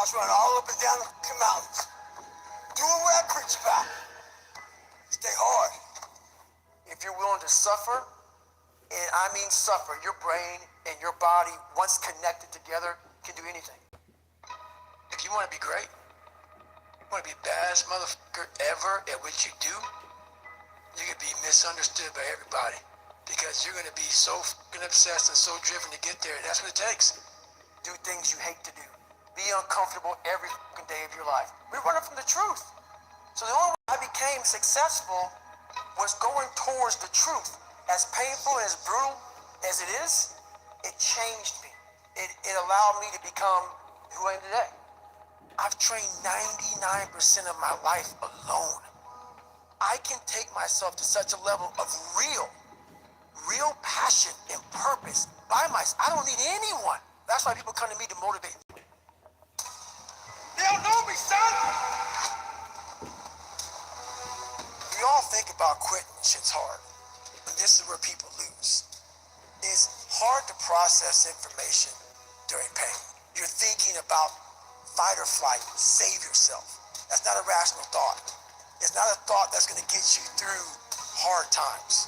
was running all up and down the fucking mountains, doing what I preach about. Stay hard. If you're willing to suffer, and I mean suffer, your brain and your body, once connected together, can do anything. If you want to be great, you want to be the baddest motherfucker ever at what you do, you're going to be misunderstood by everybody because you're going to be so fucking obsessed and so driven to get there, and that's what it takes. Do things you hate to do. Be uncomfortable every fucking day of your life. We're running from the truth. So the only way I became successful was going towards the truth. As painful and as brutal as it is, it changed me. It allowed me to become who I am today. I've trained 99% of my life alone. I can take myself to such a level of real passion and purpose by myself. I don't need anyone. That's why people come to me to motivate me. They don't know me, son. We all think about quitting. Shit's hard. And this is where people lose. It's hard to process information during pain. You're thinking about fight or flight, save yourself. That's not a rational thought. It's not a thought that's going to get you through hard times.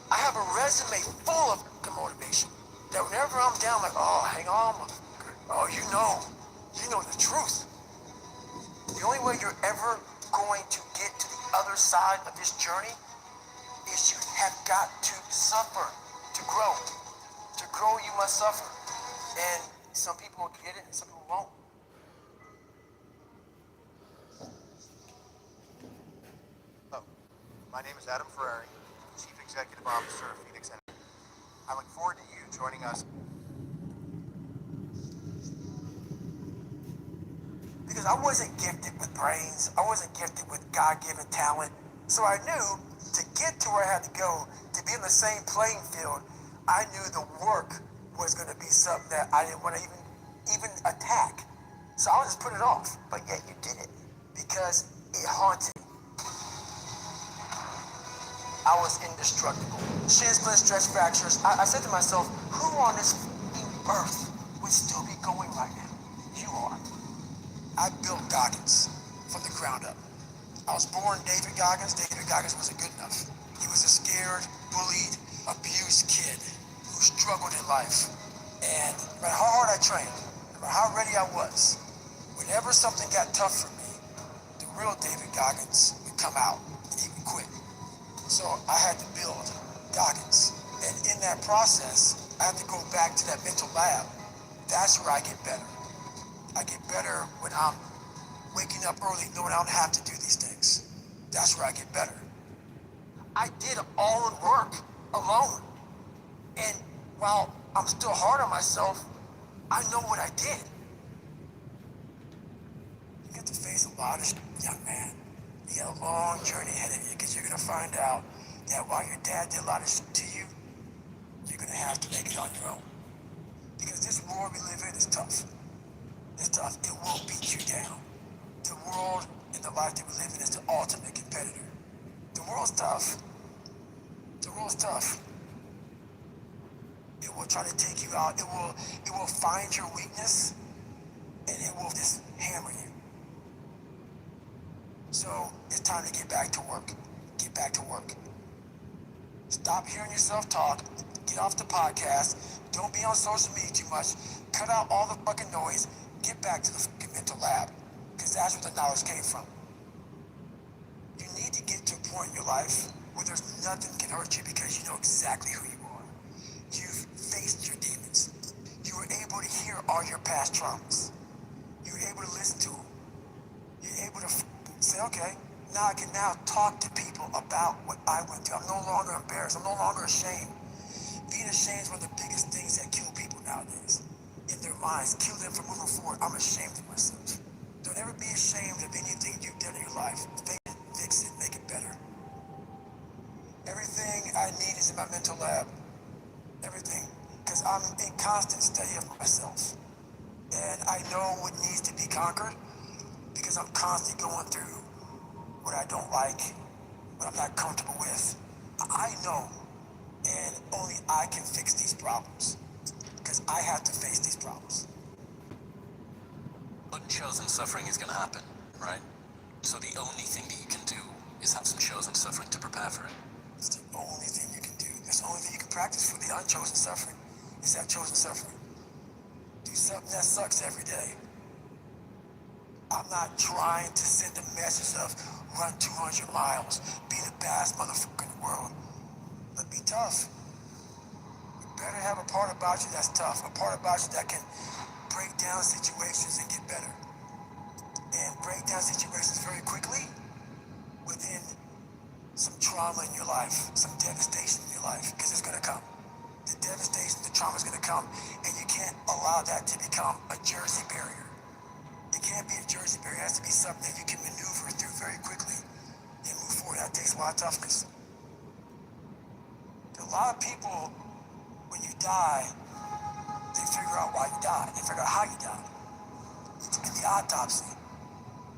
I have a resume full of motivation that whenever I'm down, like, oh, hang on, motherfucker. Oh, you know the truth. The only way you're ever going to get to the other side of this journey is you have got to suffer to grow. To grow, you must suffer. And some people will get it and some people won't. Hello, my name is Adam Ferrari, Chief Executive Officer of Phoenix Energy. I look forward to you joining us. Because I wasn't gifted with brains, I wasn't gifted with God-given talent. So I knew to get to where I had to go, to be in the same playing field, I knew the work was going to be something that I didn't want to even attack. So I'll just put it off. But yet you did it because it haunted me. I was indestructible. Shin splints, stretch fractures. I said to myself, who on this earth would still be going right now? You are. I built Goggins from the ground up. I was born David Goggins. David Goggins wasn't good enough. He was a scared, bullied, abused kid who struggled in life. And no matter how hard I trained, no matter how ready I was, whenever something got tough for me, the real David Goggins would come out and he would quit. So I had to build Goggins. And in that process, I had to go back to that mental lab. That's where I get better. I get better when I'm waking up early knowing I don't have to do these things. That's where I get better. I did all the work alone. And while I'm still hard on myself, I know what I did. You get to face a lot of shit, young man. You got a long journey ahead of you because you're going to find out that while your dad did a lot of shit to you, you're going to have to make it on your own. Because this world we live in is tough. It's tough. It will beat you down. The world and the life that we live in is the ultimate competitor. The world's tough. The world's tough. It will try to take you out. It will find your weakness and it will just hammer you. So it's time to get back to work. Get back to work. Stop hearing yourself talk. Get off the podcast. Don't be on social media too much. Cut out all the fucking noise. Get back to the fucking mental lab. Because that's where the knowledge came from. You need to get to a point in your life where there's nothing can hurt you because you know exactly who you are. You've faced your demons. You were able to hear all your past traumas. You were able to listen to them. You're able to say, okay, now I can now talk to people about what I went through. I'm no longer embarrassed. I'm no longer ashamed. Being ashamed is one of the biggest things that kill people nowadays. In their minds, kill them from moving forward. I'm ashamed of myself. Don't ever be ashamed of anything you've done in your life. Fix it, make it better. Everything I need is in my mental lab. Everything. Because I'm in constant study of myself. And I know what needs to be conquered because I'm constantly going through what I don't like, what I'm not comfortable with. I know, and only I can fix these problems because I have to face these problems. unchosen suffering is going to happen, right? So the only thing that you can do is have some chosen suffering to prepare for it. It's the only thing you can do. That's the only thing you can practice for the unchosen suffering. Is that chosen suffering. Do something that sucks every day. I'm not trying to send a message of run 200 miles, be the best motherfucker in the world. But be tough. You better have a part about you that's tough, a part about you that can break down situations and get better. And break down situations very quickly within some trauma in your life, some devastation in your life, because it's going to come. The devastation, the trauma is going to come, and you can't allow that to become a Jersey barrier. It can't be a Jersey barrier. It has to be something that you can maneuver through very quickly and move forward. That takes a lot of toughness. A lot of people, when you die, they figure out why you died. They figure out how you died. In the autopsy.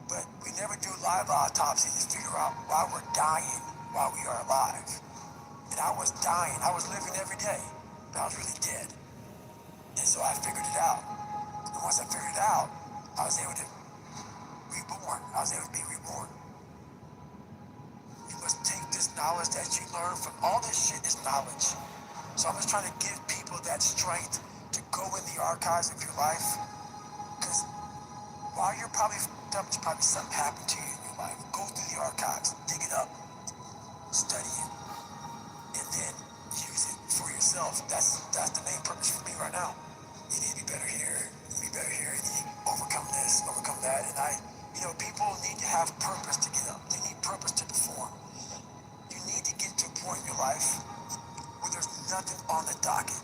But we never do live autopsy to figure out why we're dying while we are alive. And I was dying. I was living every day, but I was really dead. And so I figured it out. And once I figured it out, I was able to reborn. I was able to be reborn. You must take this knowledge that you learn from all this shit is knowledge. So I'm just trying to give people that strength to go in the archives of your life. Because while you're probably f***ed up, there's probably something happened to you in your life. Go through the archives, dig it up, study it, and then use it for yourself. That's the main purpose for me right now. You need to be better here, you need to be better here, you need to overcome this, overcome that. And people need to have purpose to get up. They need purpose to perform. You need to get to a point in your life where there's nothing on the docket.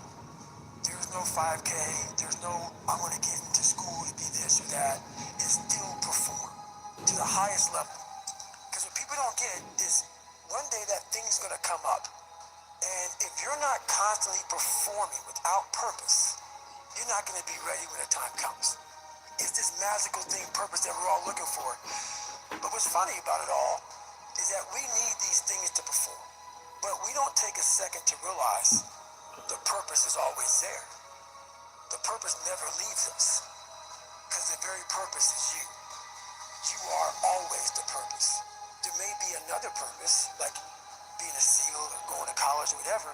There's no 5K, there's no, I want to get into school to be this or that, and still perform to the highest level. Because what people don't get is one day that thing's going to come up. And if you're not constantly performing without purpose, you're not going to be ready when the time comes. It's this magical thing, purpose, that we're all looking for. But what's funny about it all is that we need these things to perform. But we don't take a second to realize the purpose is always there. The purpose never leaves us. Because the very purpose is you. You are always the purpose. There may be another purpose, like being a SEAL or going to college or whatever,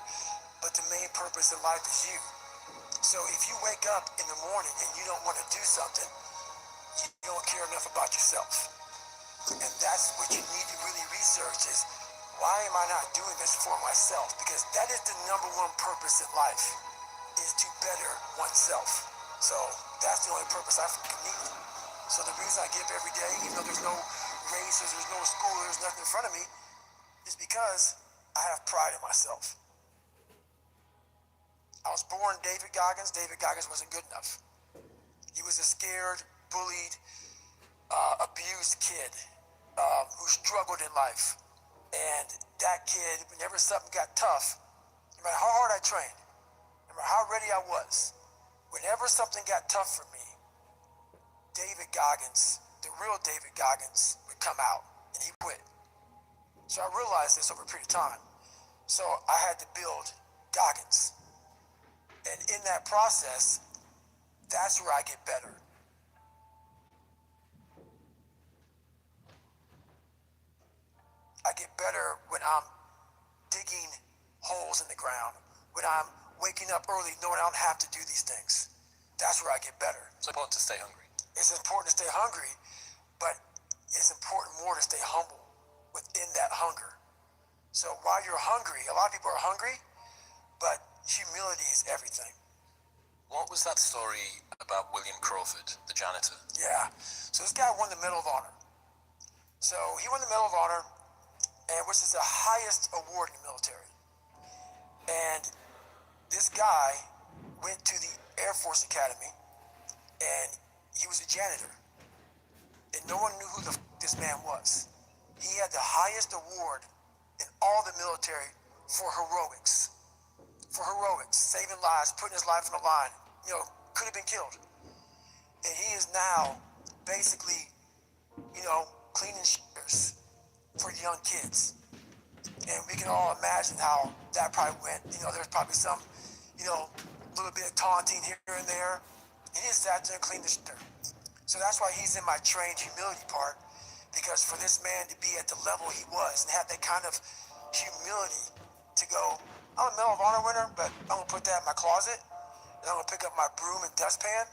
but the main purpose in life is you. So if you wake up in the morning and you don't want to do something, you don't care enough about yourself. And that's what you need to really research is, why am I not doing this for myself? Because that is the number one purpose in life, is to better oneself. So that's the only purpose I fucking need. So the reason I give every day, even though there's no races, there's no school, there's nothing in front of me, is because I have pride in myself. I was born David Goggins. David Goggins wasn't good enough. He was a scared, bullied, abused kid who struggled in life. And that kid, whenever something got tough, no matter how hard I trained, no matter how ready I was, whenever something got tough for me, David Goggins, the real David Goggins, would come out and he quit. So I realized this over a period of time. So I had to build Goggins. And in that process, that's where I get better. I get better when I'm digging holes in the ground, when I'm waking up early knowing I don't have to do these things. That's where I get better. It's important to stay hungry. It's important to stay hungry, but it's important more to stay humble within that hunger. So while you're hungry, a lot of people are hungry, but humility is everything. What was that story about William Crawford, the janitor? Yeah. So this guy won the Medal of Honor. So he won the Medal of Honor, and which is the highest award in the military. And this guy went to the Air Force Academy, and he was a janitor. And no one knew who the this man was. He had the highest award in all the military for heroics. For heroics, saving lives, putting his life on the line. Could have been killed. And he is now basically, cleaning shitters for young kids. And we can all imagine how that probably went. There's probably some, little bit of taunting here and there. And he just sat there and cleaned the shitter. So that's why he's in my trained humility part, because for this man to be at the level he was and have that kind of humility to go, I'm a Medal of Honor winner, but I'm gonna put that in my closet, and I'm gonna pick up my broom and dustpan,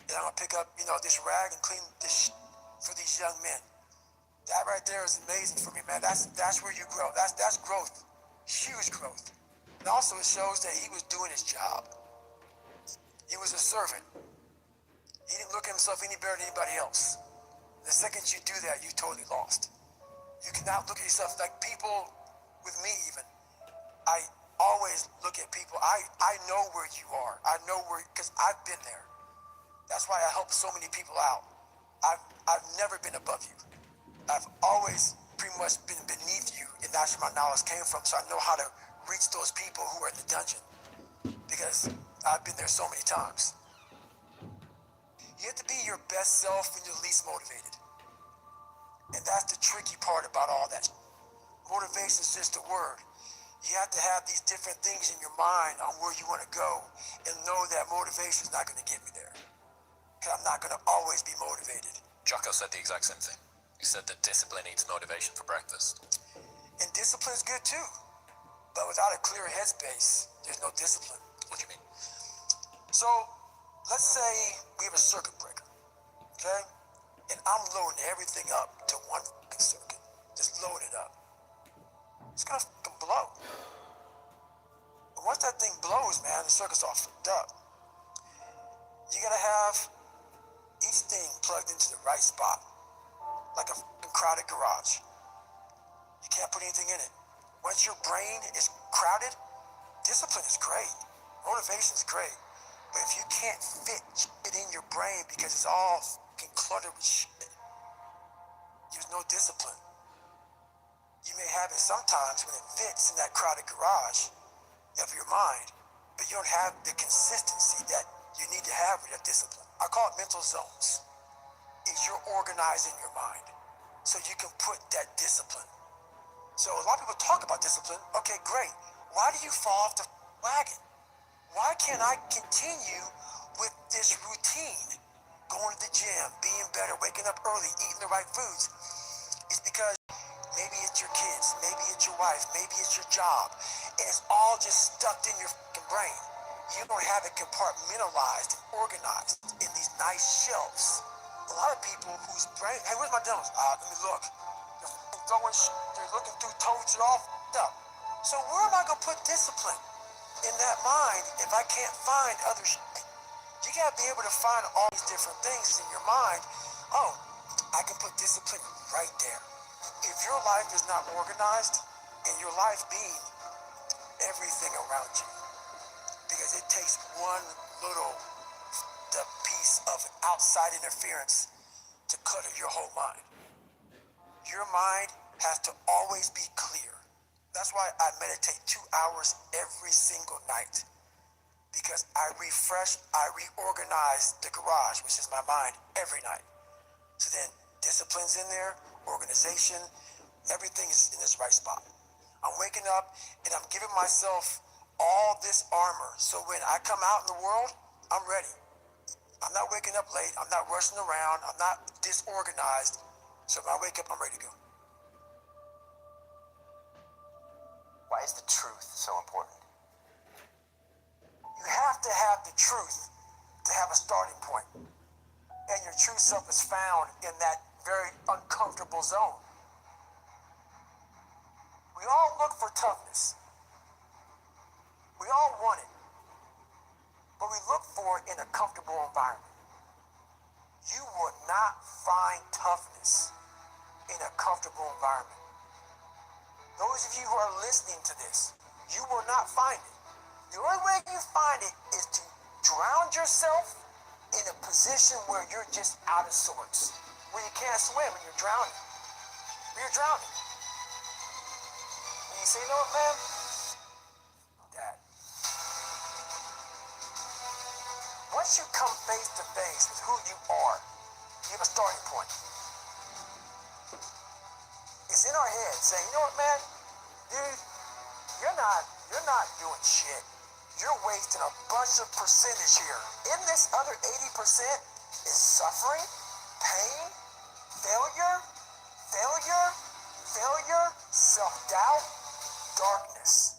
and I'm gonna pick up, this rag and clean this for these young men. That right there is amazing for me, man. That's where you grow. That's growth, huge growth. And also it shows that he was doing his job. He was a servant. He didn't look at himself any better than anybody else. The second you do that, you totally lost. You cannot look at yourself like people with me even. I always look at people. I know where you are. I know where, because I've been there. That's why I help so many people out. I've never been above you. I've always pretty much been beneath you, and that's where my knowledge came from. So I know how to reach those people who are in the dungeon, because I've been there so many times. You have to be your best self when you're least motivated. And that's the tricky part about all that. Motivation is just a word. You have to have these different things in your mind on where you want to go and know that motivation is not going to get me there. Because I'm not going to always be motivated. Jocko said the exact same thing. He said that discipline eats motivation for breakfast. And discipline is good too. But without a clear headspace, there's no discipline. What do you mean? So, let's say we have a circuit breaker, okay? And I'm loading everything up to one fucking circuit. Just load it up. It's gonna fucking blow. But once that thing blows, man, the circuit's all fucked up. You gotta have each thing plugged into the right spot, like a fucking crowded garage. You can't put anything in it. Once your brain is crowded, discipline is great. Motivation is great. But if you can't fit it in your brain because it's all fucking cluttered with shit, there's no discipline. You may have it sometimes when it fits in that crowded garage of your mind, but you don't have the consistency that you need to have with that discipline. I call it mental zones. Is you're organizing your mind so you can put that discipline. So a lot of people talk about discipline. Okay, great. Why do you fall off the wagon? Why can't I continue with this routine? Going to the gym, being better, waking up early, eating the right foods. It's because maybe it's your kids, maybe it's your wife, maybe it's your job, and it's all just stuck in your fucking brain. You don't have it compartmentalized and organized in these nice shelves. A lot of people whose brain, hey, where's my dumbbells? Let me look. They're fucking throwing shit, they're looking through totes, they're all fucked up. So where am I gonna put discipline in that mind if I can't find other shit? You gotta be able to find all these different things in your mind. Oh, I can put discipline right there. If your life is not organized, and your life being everything around you, because it takes one little piece of outside interference to clutter your whole mind. Your mind has to always be clear. That's why I meditate 2 hours every single night. Because I refresh, I reorganize the garage, which is my mind, every night. So then discipline's in there, organization, everything is in this right spot. I'm waking up and I'm giving myself all this armor. So when I come out in the world, I'm ready. I'm not waking up late. I'm not rushing around. I'm not disorganized. So when I wake up, I'm ready to go. Why is the truth so important? You have to have the truth to have a starting point. And your true self is found in that very uncomfortable zone. We all look for toughness. We all want it. But we look for it in a comfortable environment. You will not find toughness in a comfortable environment. Those of you who are listening to this, you will not find it. The only way you find it is to drown yourself in a position where you're just out of sorts, where you can't swim and you're drowning. You're drowning. And you say, you know what, man? Dad. Once you come face to face with who you are, you have a starting point. It's in our head saying, you know what, man? Dude, you're not doing shit. You're wasting a bunch of percentage here. In this other 80% is suffering. pain, failure, failure, failure, self-doubt, darkness,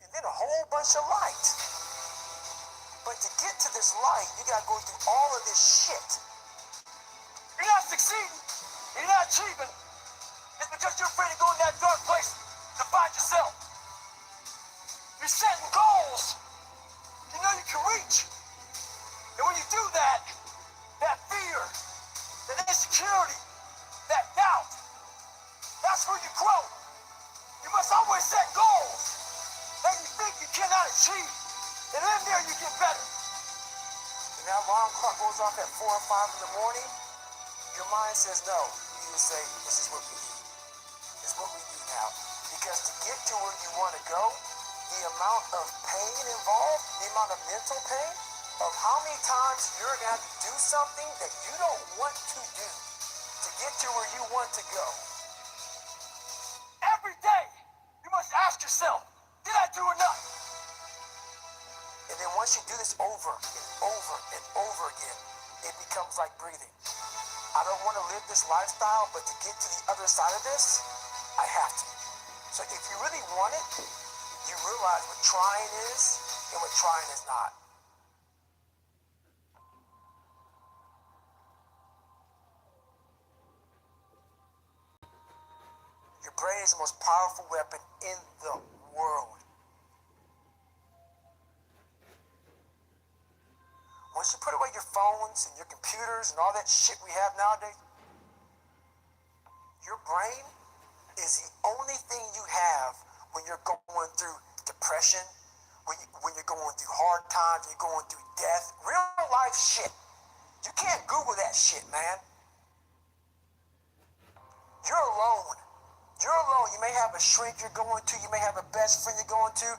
and then a whole bunch of light. But to get to this light, you gotta go through all of this shit. You're not succeeding, you're not achieving. It's because you're afraid to go in that dark place to find yourself. You're setting goals you know you can reach. And when you do that, that fear, that insecurity, that doubt, that's where you grow. You must always set goals that you think you cannot achieve. And in there you get better. When that alarm clock goes off at 4 or 5 in the morning, your mind says no. You just say, this is what we do. This is what we do now. Because to get to where you want to go, the amount of pain involved, the amount of mental pain, of how many times you're going to have to do something that you don't want to do to get to where you want to go. Every day, you must ask yourself, did I do enough? And then once you do this over and over and over again, it becomes like breathing. I don't want to live this lifestyle, but to get to the other side of this, I have to. So if you really want it, you realize what trying is and what trying is not. Your brain is the most powerful weapon in the world. Once you put away your phones and your computers and all that shit we have nowadays, your brain is the only thing you have when you're going through depression, when you're going through hard times, you're going through death, real life shit. You can't Google that shit, man. You're alone. You're alone. You may have a shrink you're going to, you may have a best friend you're going to,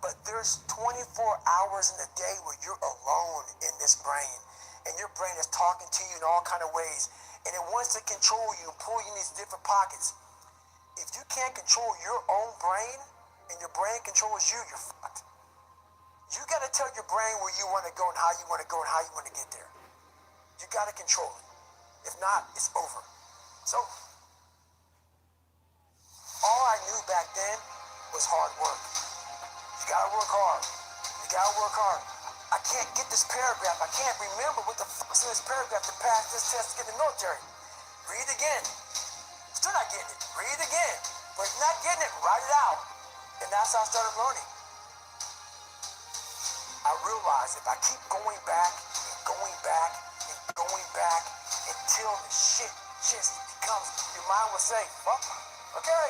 but there's 24 hours in the day where you're alone in this brain. And your brain is talking to you in all kind of ways. And it wants to control you and pull you in these different pockets. If you can't control your own brain and your brain controls you, you're fucked. You got to tell your brain where you want to go and how you want to go and how you want to get there. You got to control it. If not, it's over. So, all I knew back then was hard work. You got to work hard. You got to work hard. I can't get this paragraph. I can't remember what the fuck's in this paragraph to pass this test to get in the military. Read again. Still not getting it. Read again. But if you're not getting it, write it out. And that's how I started learning. I realized if I keep going back and going back and going back until the shit just becomes, your mind will say, fuck, okay,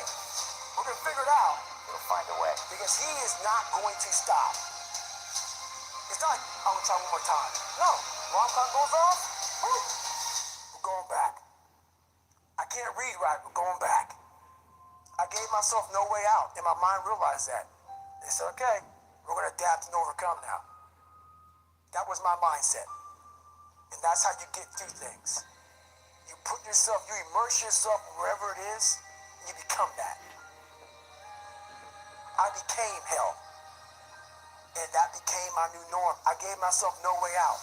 we're going to figure it out. We'll find a way. Because he is not going to stop. It's not like, I'm going to try one more time. No. Alarm clock goes off, whoo, we're going back. I can't read right, we're going back. I gave myself no way out, and my mind realized that. They said, okay, we're going to adapt and overcome now. That was my mindset. And that's how you get through things. You put yourself, you immerse yourself wherever it is, and you become that. I became hell. And that became my new norm. I gave myself no way out.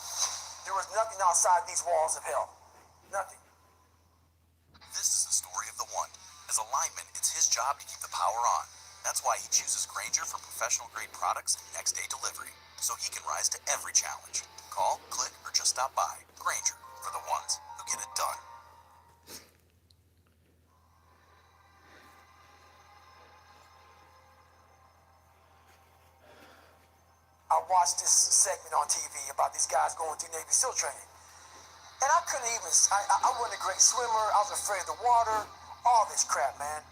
There was nothing outside these walls of hell. Nothing. This is the story of the one. As a lineman, it's his job to keep the power on. That's why he chooses Grainger for professional-grade products and next-day delivery, so he can rise to every challenge. Call, click, or just stop by. Grainger, for the ones who get it done. I watched this segment on TV about these guys going through Navy SEAL training. And I couldn't even, I wasn't a great swimmer, I was afraid of the water, all this crap, man.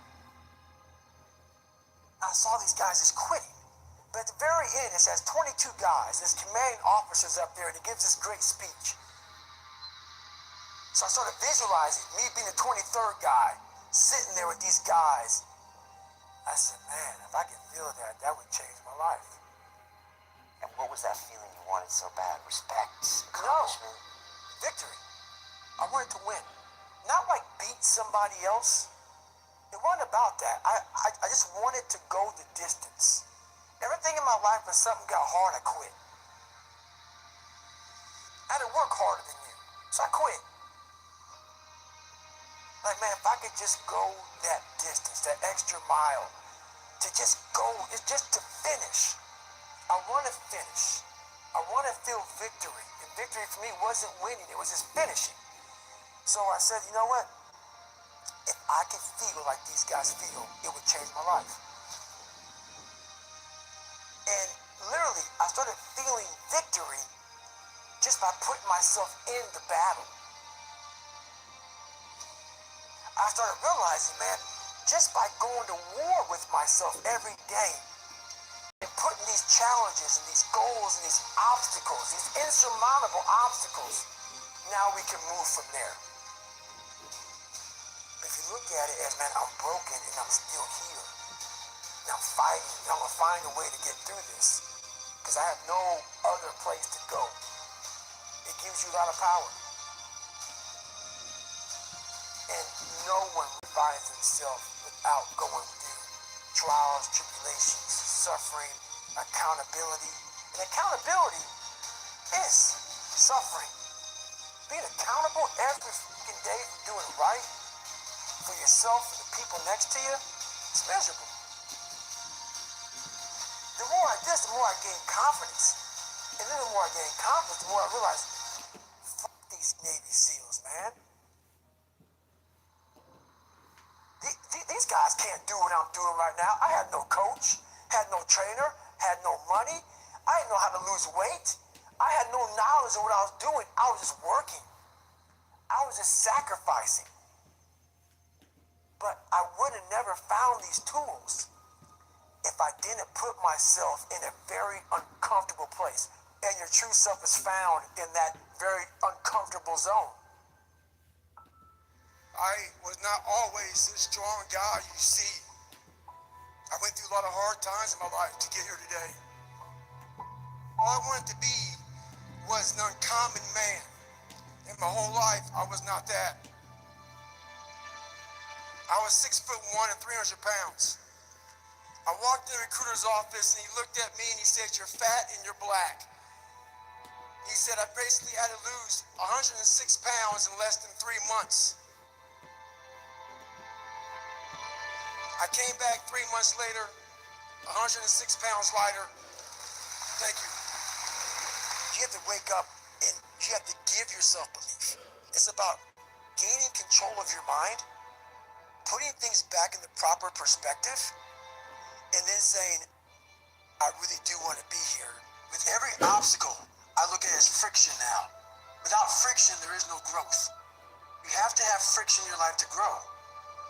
I saw these guys just quitting. But at the very end, it says 22 guys, there's commanding officers up there, and he gives this great speech. So I started visualizing me being the 23rd guy, sitting there with these guys. I said, man, if I could feel that, that would change my life. And what was that feeling you wanted so bad? Respect? No, Accomplishment? victory. I wanted to win. Not like beat somebody else. It wasn't about that. I just wanted to go the distance. Everything in my life, when something got hard, I quit. I had to work harder than you, so I quit. Like, man, if I could just go that distance, that extra mile, to just go, it's just to finish. I want to finish. I want to feel victory. And victory for me wasn't winning, it was just finishing. So I said, you know what? If I could feel like these guys feel, it would change my life. And literally, I started feeling victory just by putting myself in the battle. I started realizing, man, just by going to war with myself every day and putting these challenges and these goals and these obstacles, these insurmountable obstacles, now we can move from there. If you look at it as, man, I'm broken and I'm still here. And I'm fighting. And I'm going to find a way to get through this because I have no other place to go. It gives you a lot of power. And no one revives themselves without going through trials, tribulations, suffering, accountability. And accountability is suffering. Being accountable every fucking day for doing right for yourself and the people next to you, it's miserable. The more I did, the more I gained confidence. And then the more I gained confidence, the more I realized, fuck these Navy SEALs, man. These guys can't do what I'm doing right now. I had no coach, had no trainer, had no money. I didn't know how to lose weight. I had no knowledge of what I was doing. I was just working. I was just sacrificing. But I would have never found these tools if I didn't put myself in a very uncomfortable place. And your true self is found in that very uncomfortable zone. I was not always this strong guy you see. I went through a lot of hard times in my life to get here today. All I wanted to be was an uncommon man. In my whole life, I was not that. I was 6'1" and 300 pounds. I walked in the recruiter's office and he looked at me and he said, "You're fat and you're black." He said, I basically had to lose 106 pounds in less than 3 months. I came back 3 months later, 106 pounds lighter. Thank you. You have to wake up and you have to give yourself belief. It's about gaining control of your mind, putting things back in the proper perspective, and then saying, I really do want to be here. With every obstacle, I look at it as friction now. Without friction, there is no growth. You have to have friction in your life to grow.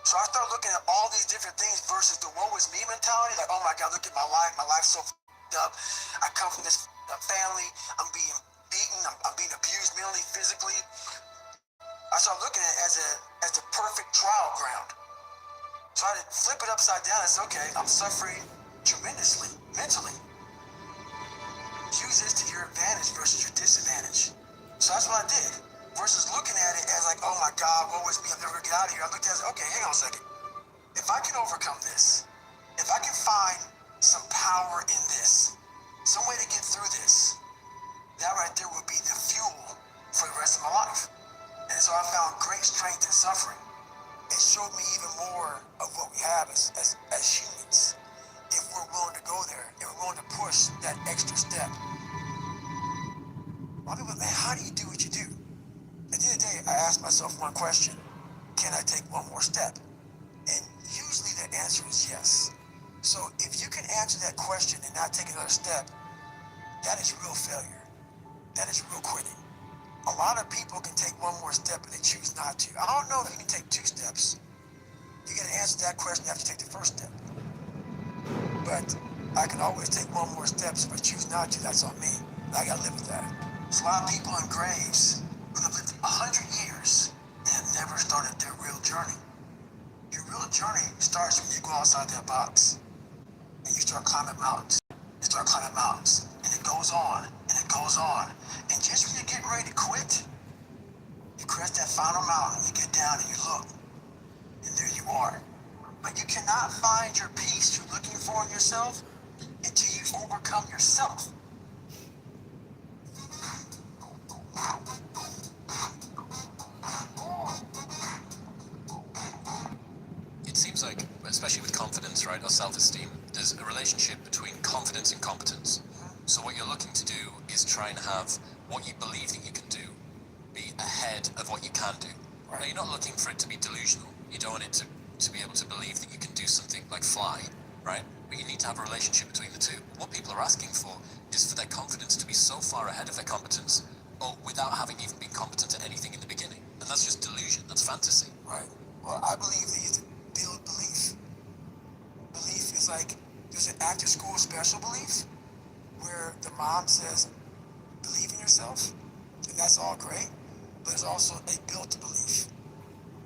So I start looking at all these different things versus the woe is me mentality. Like, oh my God, look at my life. My life's so f***ed up. I come from this family. I'm being beaten. I'm being abused mentally, physically. I start looking at it as the perfect trial ground. So I flip it upside down and say, okay, I'm suffering tremendously, mentally. Use this to your advantage versus your disadvantage. So that's what I did. Versus looking at it as like, oh my God, woe is me, I'm never gonna get out of here. I looked at it as, okay, hang on a second. If I can overcome this, if I can find some power in this, some way to get through this, that right there would be the fuel for the rest of my life. And so I found great strength in suffering. It showed me even more of what we have as humans. If we're willing to go there, if we're willing to push that extra step. A lot of people, man, how do you do what you do? At the end of the day, I ask myself one question. Can I take one more step? And usually the answer is yes. So if you can answer that question and not take another step, that is real failure. That is real quitting. A lot of people can take one more step and they choose not to. I don't know if you can take 2 steps. You gotta answer that question after you take the first step. But I can always take one more step, so if I choose not to, that's on me. I gotta live with that. There's a lot of people in graves who have lived 100 years and have never started their real journey. Your real journey starts when you go outside that box and you start climbing mountains. You start climbing mountains, and it goes on, and it goes on. And just when you're getting ready to quit, you crest that final mountain, you get down and you look, and there you are. But you cannot find your peace you're looking for in yourself until you overcome yourself. especially with confidence, right, or self-esteem, there's a relationship between confidence and competence. So what you're looking to do is try and have what you believe that you can do be ahead of what you can do. Now, you're not looking for it to be delusional. You don't want it to be able to believe that you can do something like fly, right? But you need to have a relationship between the two. What people are asking for is for their confidence to be so far ahead of their competence, or without having even been competent at anything in the beginning. And that's just delusion. That's fantasy. Right. Well, I believe that you have to build belief. Belief is like, there's an after school special belief where the mom says, believe in yourself, and that's all great, but there's also a built belief.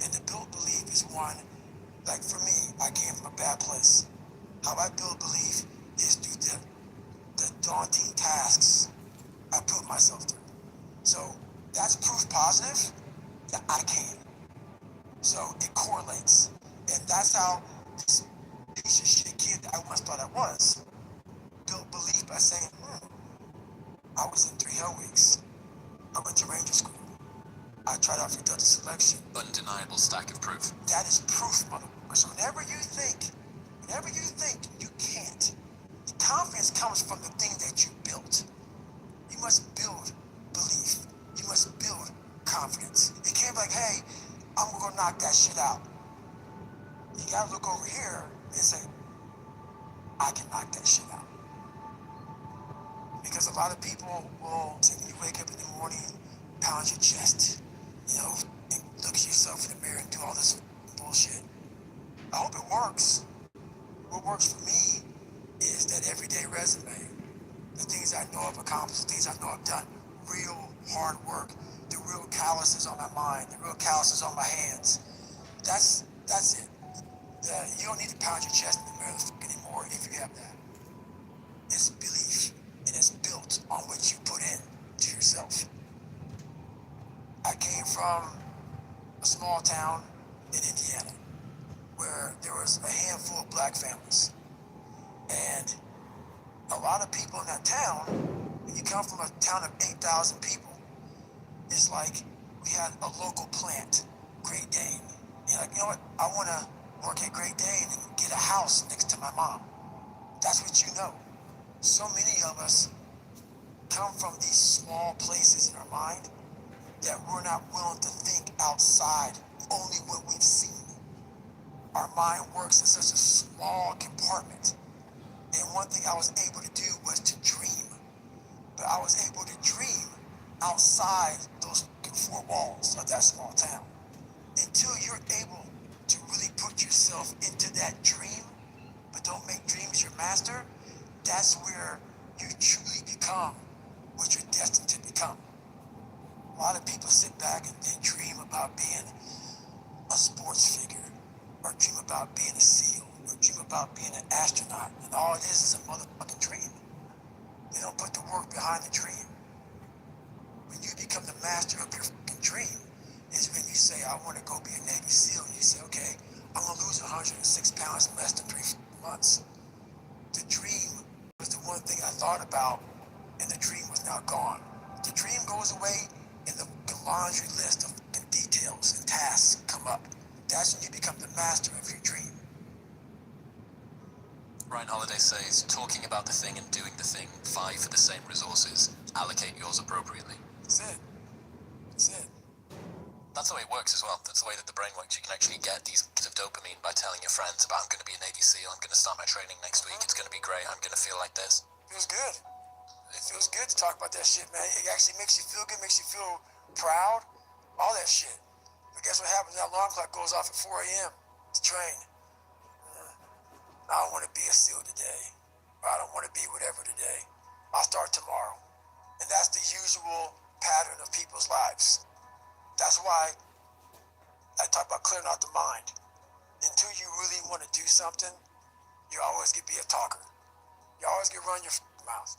And the built belief is one, like for me, I came from a bad place. How I build belief is through the daunting tasks I put myself through. So that's proof positive that I can. So it correlates. And that's how this piece of shit kid that I once thought I was built belief by saying, I was in 3 hell weeks. I went to Ranger School. I tried out for Delta Selection. Undeniable stack of proof. That is proof, motherfucker. So whenever you think you can't, the confidence comes from the thing that you built. You must build belief. You must build confidence. It can't be like, hey, I'm gonna knock that shit out. You gotta look over here and say, I can knock that shit out. Because a lot of people will say when you wake up in the morning, pound your chest, and look at yourself in the mirror and do all this bullshit. I hope it works. What works for me is that everyday resume, the things I know I've accomplished, the things I know I've done, real hard work, the real calluses on my mind, the real calluses on my hands. That's it. You don't need to pound your chest in the mirror anymore if you have that. It's belief, and it's built on what you put in to yourself. I came from a small town in Indiana where there was a handful of black families. And a lot of people in that town, when you come from a town of 8,000 people, it's like we had a local plant, Great Dane. And like, you know what? I want to work at Great Dane and get a house next to my mom. That's what you know. So many of us come from these small places in our mind that we're not willing to think outside only what we've seen. Our mind works in such a small compartment. And one thing I was able to do was to dream. But I was able to dream outside those 4 walls of that small town. Until you're able to really put yourself into that dream, but don't make dreams your master, that's where you truly become what you're destined to become. A lot of people sit back and they dream about being a sports figure, or dream about being a SEAL, or dream about being an astronaut, and all it is a motherfucking dream. They don't put the work behind the dream. When you become the master of your fucking dream, is when you say, I want to go be a Navy SEAL, and you say, okay, I'm gonna lose 106 pounds in less than 3 months. The dream was the one thing I thought about, and the dream was now gone. The dream goes away, and the laundry list of details and tasks come up. That's when you become the master of your dream. Ryan Holiday says, talking about the thing and doing the thing, vie for the same resources. Allocate yours appropriately. That's it. That's it. That's the way it works as well. That's the way that the brain works. You can actually get these hits of dopamine by telling your friends about, I'm going to be a Navy SEAL, I'm going to start my training next week, it's going to be great, I'm going to feel like this. Feels good. It feels good to talk about that shit, man. It actually makes you feel good, makes you feel proud, all that shit. But guess what happens? That alarm clock goes off at 4 a.m. to train. I don't want to be a SEAL today. Or I don't want to be whatever today. I'll start tomorrow. And that's the usual pattern of people's lives. That's why I talk about clearing out the mind. Until you really want to do something, you always get be a talker. You always get run your mouth.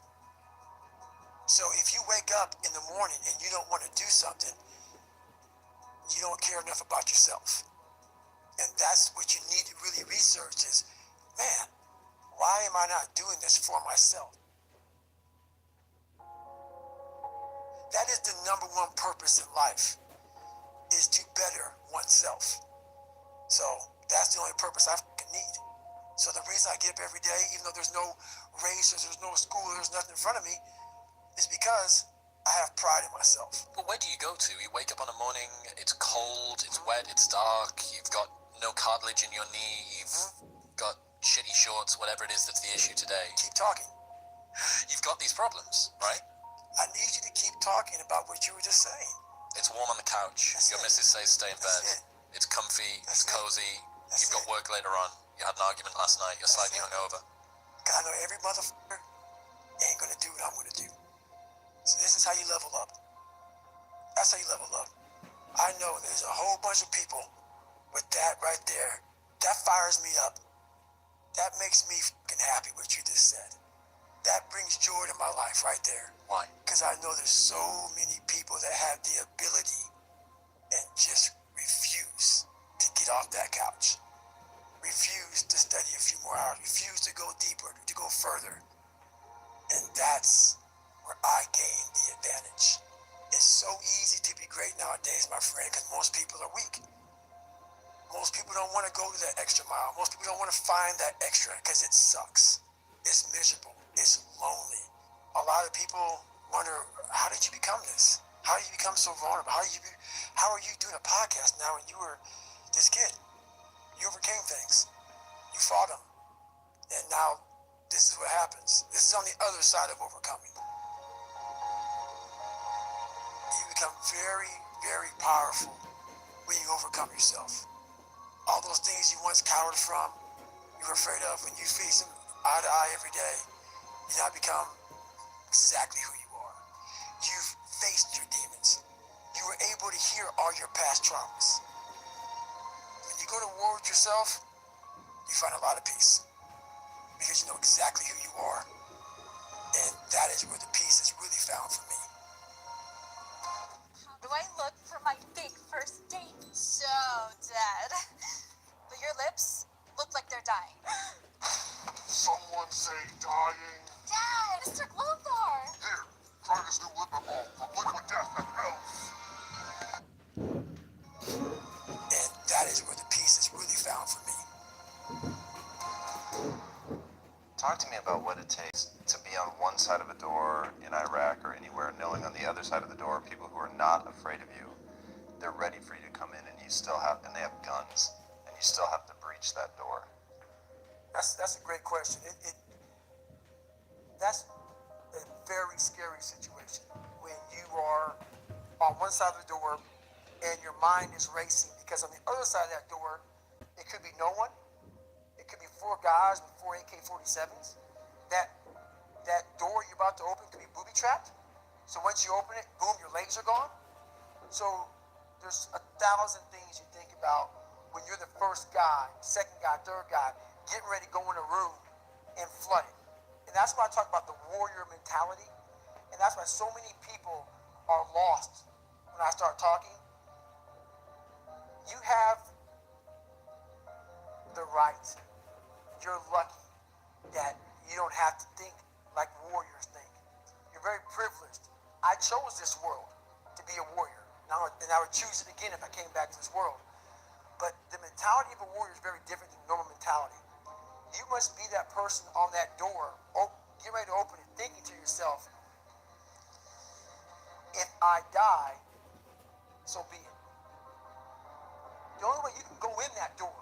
So if you wake up in the morning and you don't want to do something, you don't care enough about yourself. And that's what you need to really research is, man, why am I not doing this for myself? That is the number one purpose in life, is to better oneself. So that's the only purpose I fucking need. up every day, even though there's no race, or there's no school, there's nothing in front of me, is because I have pride in myself. But where do you go to? You wake up on a morning, it's cold, it's wet, it's dark, you've got no cartilage in your knee, you've got shitty shorts, whatever it is that's the issue today. Keep talking. You've got these problems, right? I need you to keep talking about what you were just saying. It's warm on the couch. That's Your it. missus says stay in bed. That's it. It's comfy, That's it's it. cozy, That's you've got it. work later on. You had an argument last night, you're slightly it. hungover. Cause I know every motherfucker ain't gonna do what I'm gonna do. So this is how you level up. That's how you level up. I know there's a whole bunch of people with that right there. That fires me up. That makes me fucking happy what you just said. That brings joy to my life right there. Why? Because I know there's so many people that have the ability and just refuse to get off that couch. Refuse to study a few more hours. Refuse to go deeper, to go further. And that's where I gain the advantage. It's so easy to be great nowadays, my friend, because most people are weak. Most people don't want to go to that extra mile. Most people don't want to find that extra because it sucks. It's miserable. It's lonely. A lot of people wonder, how did you become this? How did you become so vulnerable? How are you doing a podcast now when you were this kid? You overcame things. You fought them. And now this is what happens. This is on the other side of overcoming. You become very, very powerful when you overcome yourself. All those things you once cowered from, you were afraid of, when you face them eye to eye every day, you now become exactly who you are. You've faced your demons. You were able to hear all your past traumas. When you go to war with yourself, you find a lot of peace because you know exactly who you are. And that is where the peace is really found for me. How do I look for my big first date? So dead. But your lips look like they're dying. Someone say dying. Dad, Mr. Glothar. Here, try this new lip balm from Liquid Death and Elves. And that is where the peace is really found for me. Talk to me about what it takes to be on one side of a door in Iraq or anywhere, knowing on the other side of the door people who are not afraid of you. They're ready for you to come in, and they have guns, and you still have to breach that door. That's a great question. That's a very scary situation when you are on one side of the door and your mind is racing, because on the other side of that door, it could be no one. It could be four guys with four AK-47s. That door you're about to open could be booby trapped. So once you open it, boom, your legs are gone. So there's 1,000 things you think about when you're the first guy, second guy, third guy, getting ready to go in a room and flood it. And that's why I talk about the warrior mentality. And that's why so many people are lost when I start talking. You have the right. You're lucky that you don't have to think like warriors think. You're very privileged. I chose this world to be a warrior. Now, and I would choose it again if I came back to this world. But the mentality of a warrior is very different than normal mentality. You must be that person on that door, get ready to open it, thinking to yourself, if I die, so be it. The only way you can go in that door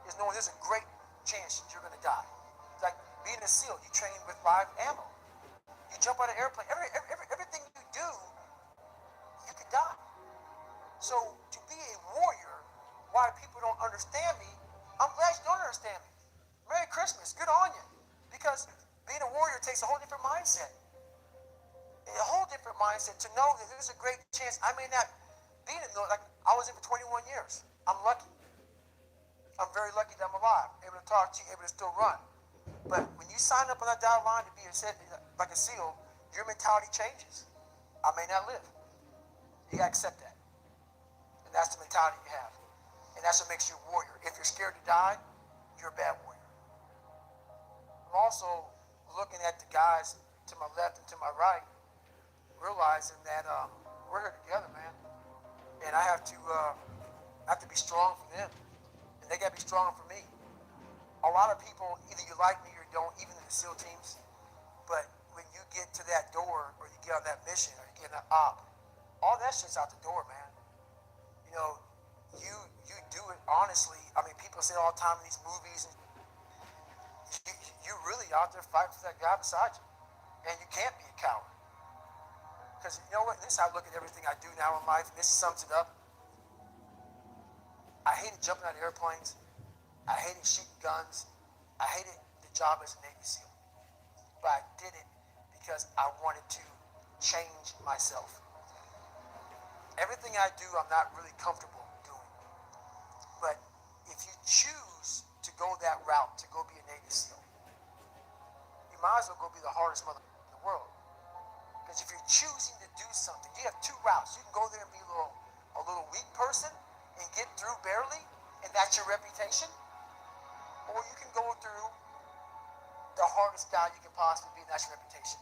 is knowing there's a great chance you're going to die. It's like being a SEAL, you train with live ammo. You jump out of an airplane, everything you do, you could die. So to be a warrior, why people don't understand me, I'm glad you don't understand me. Merry Christmas, good on you. Because being a warrior takes a whole different mindset. A whole different mindset to know that there's a great chance I may not be in the, like I was in for 21 years. I'm lucky. I'm very lucky that I'm alive, able to talk to you, able to still run. But when you sign up on that dotted line to be like a SEAL, your mentality changes. I may not live. You gotta accept that. And that's the mentality you have. And that's what makes you a warrior. If you're scared to die, you're a bad warrior. I'm also looking at the guys to my left and to my right, realizing that we're here together, man. And I have to be strong for them. And they gotta be strong for me. A lot of people, either you like me or don't, even in the SEAL teams. But when you get to that door, or you get on that mission, or you get on that op, all that shit's out the door, man. You know, you do it honestly. I mean, people say all the time in these movies, and you're really out there fighting for that guy beside you, and you can't be a coward. Because you know what? This is how I look at everything I do now in life, and this sums it up. I hated jumping out of airplanes. I hated shooting guns. I hated the job as a Navy SEAL. But I did it because I wanted to change myself. Everything I do, I'm not really comfortable doing. But if you choose to go that route, to go be a Navy SEAL, you might as well go be the hardest mother in the world. Because if you're choosing to do something, you have two routes. You can go there and be a little weak person and get through barely, and that's your reputation. Or you can go through the hardest guy you can possibly be, and that's your reputation.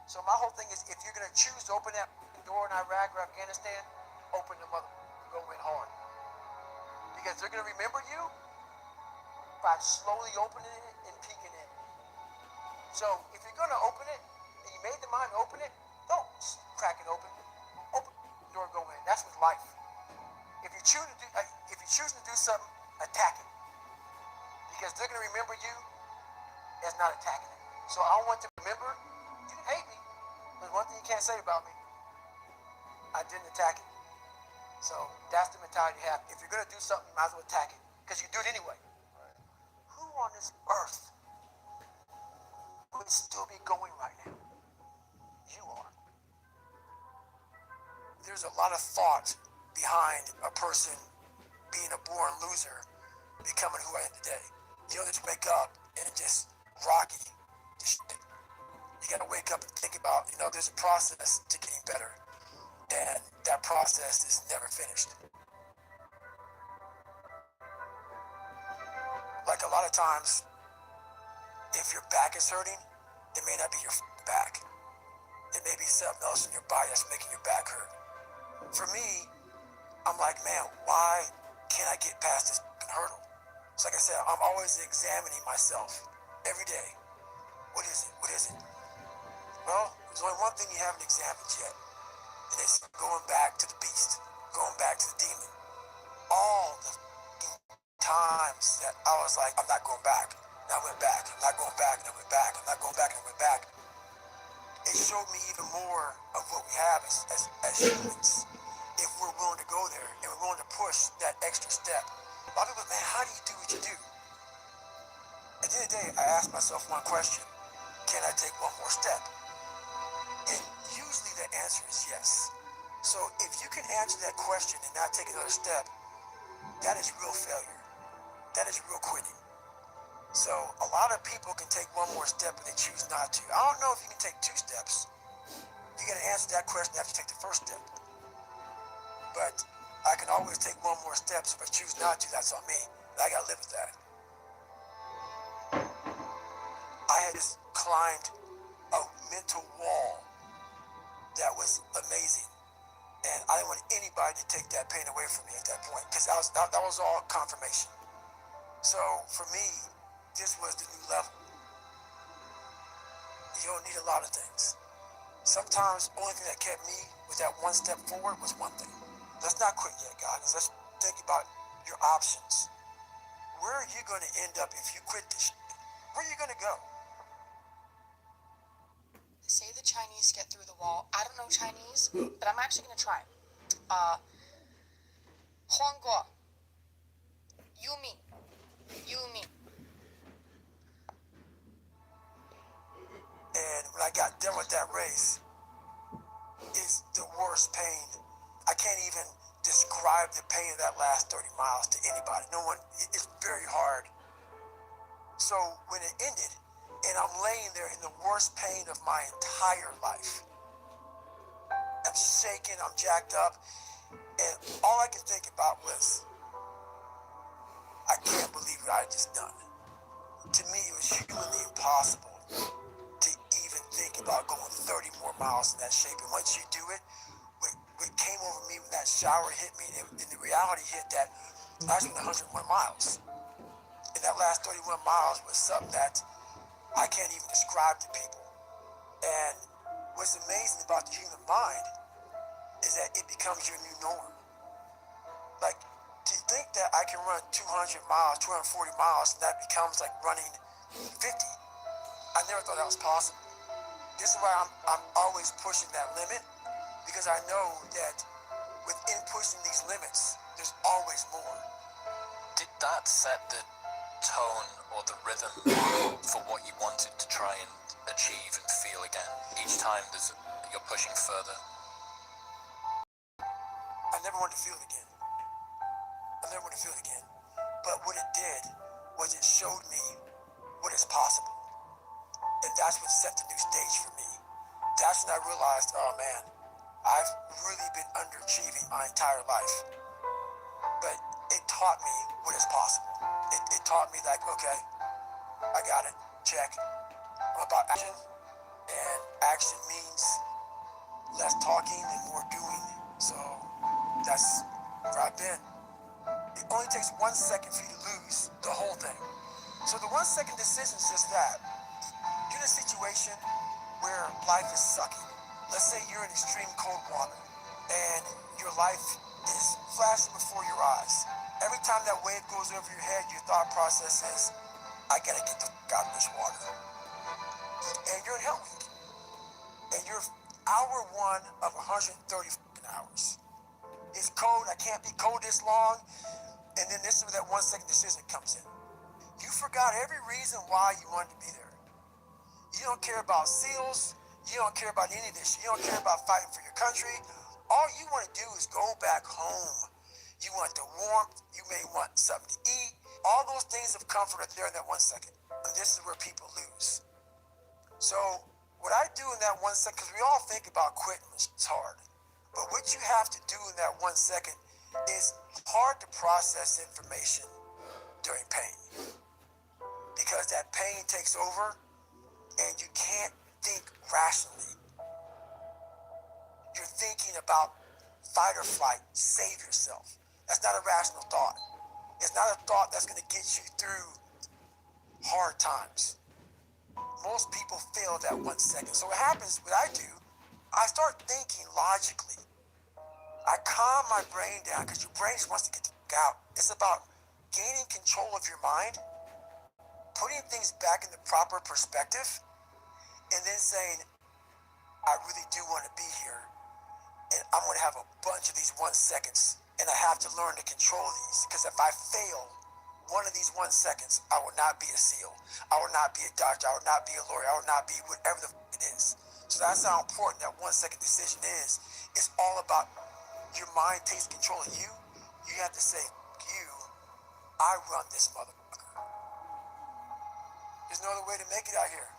So my whole thing is, if you're going to choose to open that door in Iraq or Afghanistan, open the mother, go in hard. Because they're going to remember you by slowly opening it and peeking in. So if you're going to open it, and you made the mind to open it, don't crack it open. Open the door, go in. That's with life. If you're choosing to do something, attack it. Because they're going to remember you as not attacking it. So I want to remember, you didn't hate me. There's one thing you can't say about me. I didn't attack it. So that's the mentality you have. If you're going to do something, you might as well attack it. Because you do it anyway. Right. Who on this earth would still be going right now? You are. There's a lot of thought behind a person being a born loser, becoming who I am today. You don't just wake up and just rocky the shit. You gotta wake up and think about, there's a process to getting better. And that process is never finished. Like a lot of times, if your back is hurting, it may not be your back. It may be something else in your body that's making your back hurt. For me, I'm like, man, why can't I get past this hurdle? So like I said, I'm always examining myself every day. What is it? What is it? Well, there's only one thing you haven't examined yet. And it's going back to the beast, going back to the demon. All the times that I was like, I'm not going back. And I went back. I'm not going back. And I went back. I'm not going back. And I went back. It showed me even more of what we have as humans. If we're willing to go there and we're willing to push that extra step. A lot of people, man, how do you do what you do? At the end of the day, I ask myself one question. Can I take one more step? And usually the answer is yes. So if you can answer that question and not take another step, that is real failure. That is real quitting. So a lot of people can take one more step and they choose not to. I don't know if you can take two steps. You gotta answer that question after you take the first step. But I can always take one more step, so if I choose not to, that's on me. I gotta live with that. I had just climbed a mental wall that was amazing. And I didn't want anybody to take that pain away from me at that point, because that was all confirmation. So for me, this was the new level. You don't need a lot of things. Sometimes the only thing that kept me with that one step forward was one thing. Let's not quit yet, guys. Let's think about your options. Where are you going to end up if you quit this shit? Where are you going to go? They say the Chinese get through the wall. I don't know Chinese, but I'm actually going to try. Huangguo. Yumi. Yumi. And when I got done with that race, it's the worst pain. I can't even describe the pain of that last 30 miles to anybody. No one, it's very hard. So when it ended, and I'm laying there in the worst pain of my entire life, I'm shaking, I'm jacked up, and all I could think about was, I can't believe what I had just done. To me, it was humanly impossible to even think about going 30 more miles in that shape. And once you do it, what came over me when that shower hit me, and the reality hit that I was doing 101 miles. And that last 31 miles was something that I can't even describe to people. And what's amazing about the human mind is that it becomes your new norm. Like, to think that I can run 200 miles, 240 miles, and that becomes like running 50. I never thought that was possible. This is why I'm always pushing that limit, because I know that within pushing these limits, there's always more. Did that set the tone or the rhythm for what you wanted to try and achieve and feel again? Each time you're pushing further. I never wanted to feel it again. I never wanted to feel it again. But what it did was it showed me what is possible. And that's what set the new stage for me. That's when I realized, oh man, I've really been underachieving my entire life. But it taught me what is possible. It taught me like, okay, I got it, check. I'm about action, and action means less talking and more doing. So that's where I've been. It only takes 1 second for you to lose the whole thing. So the 1 second decision is just that. You're in a situation where life is sucking. Let's say you're in extreme cold water and your life is flashing before your eyes. Every time that wave goes over your head, your thought process is, I gotta get the fuck out of this water. And you're in Hell Week. And you're hour 1 of 130 fucking hours. It's cold, I can't be cold this long. And then this is where that 1 second decision comes in. You forgot every reason why you wanted to be there. You don't care about SEALs. You don't care about any of this. You don't care about fighting for your country. All you want to do is go back home. You want the warmth. You may want something to eat. All those things of comfort are there in that 1 second. And this is where people lose. So what I do in that 1 second, because we all think about quitting, it's hard. But what you have to do in that 1 second is hard to process information during pain. Because that pain takes over and you can't think rationally. You're thinking about fight or flight, save yourself. That's not a rational thought. It's not a thought that's going to get you through hard times. Most people fail that 1 second. So what happens, what I do, I start thinking logically. I calm my brain down because your brain just wants to get the fuck out. It's about gaining control of your mind, putting things back in the proper perspective, and then saying, I really do want to be here, and I'm going to have a bunch of these 1 seconds, and I have to learn to control these, because if I fail one of these 1 seconds, I will not be a SEAL. I will not be a doctor. I will not be a lawyer. I will not be whatever the fuck it is. So that's how important that 1 second decision is. It's all about your mind takes control of you. You have to say, you, I run this motherfucker. There's no other way to make it out here.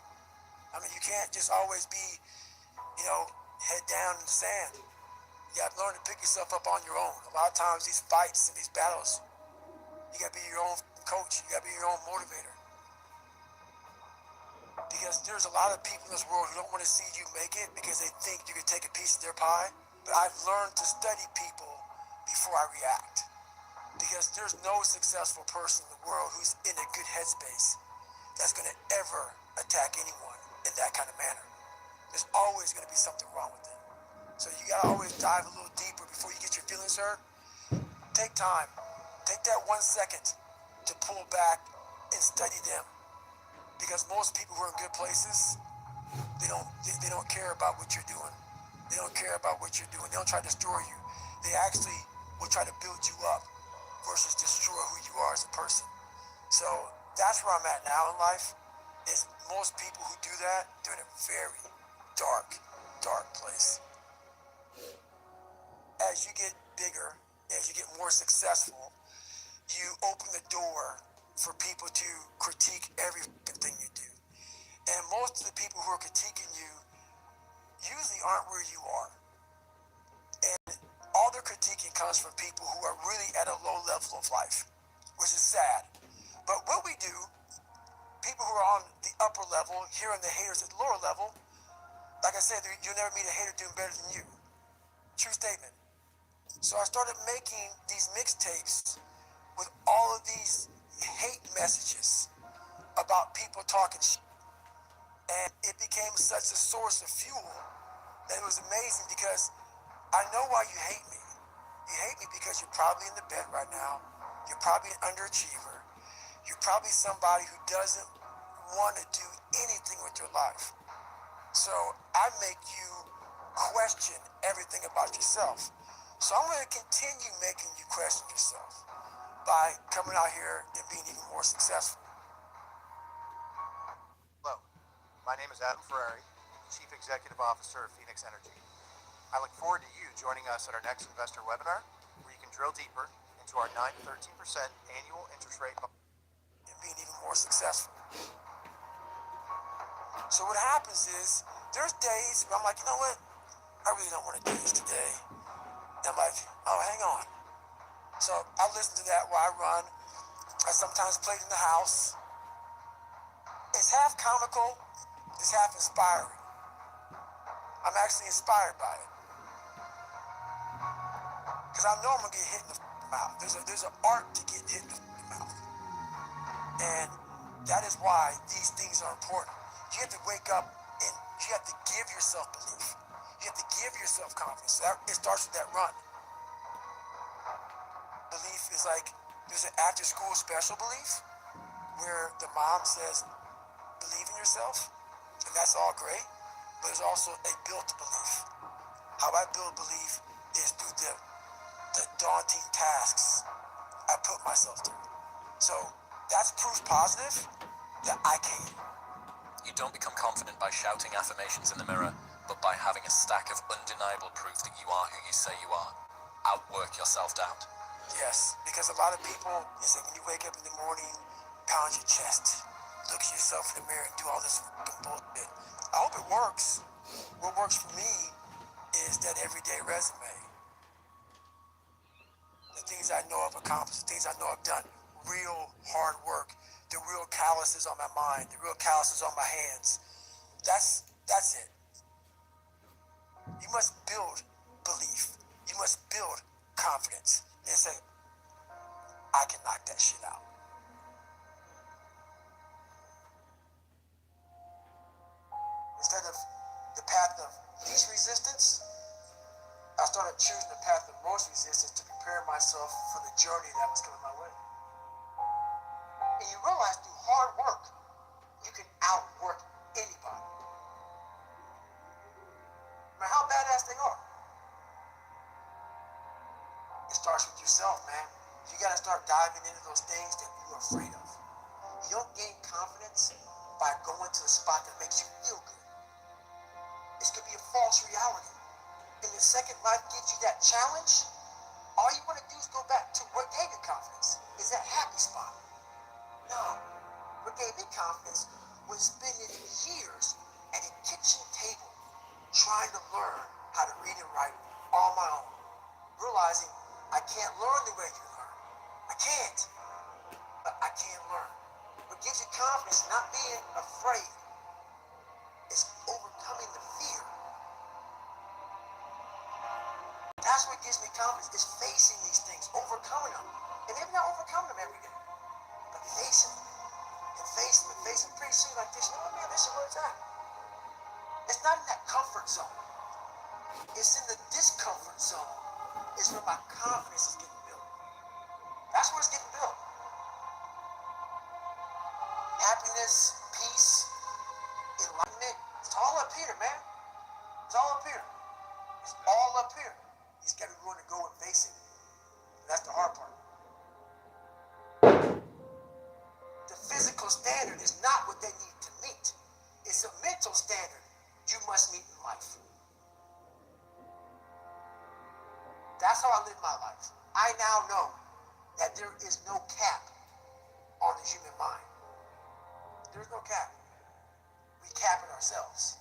I mean, you can't just always be, head down in the sand. You have to learn to pick yourself up on your own. A lot of times these fights and these battles, you got to be your own coach. You got to be your own motivator. Because there's a lot of people in this world who don't want to see you make it because they think you can take a piece of their pie. But I've learned to study people before I react. Because there's no successful person in the world who's in a good headspace that's going to ever attack anyone in that kind of manner. There's always going to be something wrong with them. So you got to always dive a little deeper before you get your feelings hurt. Take time. Take that 1 second to pull back and study them. Because most people who are in good places, they don't care about what you're doing. They don't care about what you're doing. They don't try to destroy you. They actually will try to build you up versus destroy who you are as a person. So that's where I'm at now in life, is most people who do that, they're in a very dark, dark place. As you get bigger, as you get more successful, you open the door for people to critique every thing you do. And most of the people who are critiquing you usually aren't where you are. And all their critiquing comes from people who are really at a low level of life, which is sad. But what we do, people who are on the upper level, hearing the haters at the lower level, like I said, you'll never meet a hater doing better than you. True statement. So I started making these mixtapes with all of these hate messages about people talking shit. And it became such a source of fuel that it was amazing because I know why you hate me. You hate me because you're probably in the bed right now. You're probably an underachiever. You're probably somebody who doesn't want to do anything with your life. So I make you question everything about yourself. So I'm going to continue making you question yourself by coming out here and being even more successful. Hello, my name is Adam Ferrari, Chief Executive Officer of Phoenix Energy. I look forward to you joining us at our next investor webinar, where you can drill deeper into our 9 to 13% annual interest rate and being even more successful. So what happens is, there's days where I'm like, you know what? I really don't want to do this today. And I'm like, oh, hang on. So I listen to that while I run. I sometimes play it in the house. It's half comical, it's half inspiring. I'm actually inspired by it. Because I know I'm going to get hit in the mouth. There's an art to getting hit in the mouth. And that is why these things are important. You have to wake up and you have to give yourself belief. You have to give yourself confidence. It starts with that run. Belief is like, there's an after school special belief where the mom says, believe in yourself. And that's all great. But there's also a built belief. How I build belief is through the daunting tasks I put myself through. So that's proof positive that I can. You don't become confident by shouting affirmations in the mirror, but by having a stack of undeniable proof that you are who you say you are. Outwork your self-doubt. Yes, because a lot of people, they say when you wake up in the morning, pound your chest, look at yourself in the mirror and do all this bullshit. I hope it works. What works for me is that everyday resume. The things I know I've accomplished, the things I know I've done, real hard work, the real calluses on my mind, the real calluses on my hands. That's it. You must build belief. You must build confidence and say, I can knock that shit out. Instead of the path of least resistance, I started choosing the path of most resistance to prepare myself for the journey that was coming my way. And you realize through hard work, you can outwork anybody. No matter how badass they are. It starts with yourself, man. You gotta start diving into those things that you're afraid of. You don't gain confidence by going to a spot that makes you feel good. This could be a false reality. And the second life gives you that challenge, all you want to do is go back to what gave you confidence. Is that happy spot? No. What gave me confidence was spending years at a kitchen table trying to learn how to read and write on my own. Realizing I can't learn the way you learn. I can't. But I can learn. What gives you confidence, not being afraid, is overcoming the fear. That's what gives me confidence, is facing these things, overcoming them. And maybe not overcoming them every day, but facing them. And facing them, and facing them. Pretty soon like this, you know what, man, this is where it's at. It's not in that comfort zone. It's in the discomfort zone. It's where my confidence is getting built. That's where it's getting built. Happiness, peace, enlightenment, it's all up here, man. It's all up here. It's all up here. You just gotta be willing to go and face it. And that's the hard part. The physical standard is not what they need to meet. It's a mental standard you must meet in life. That's how I live my life. I now know that there is no cap on the human mind. There's no cap. We cap it ourselves.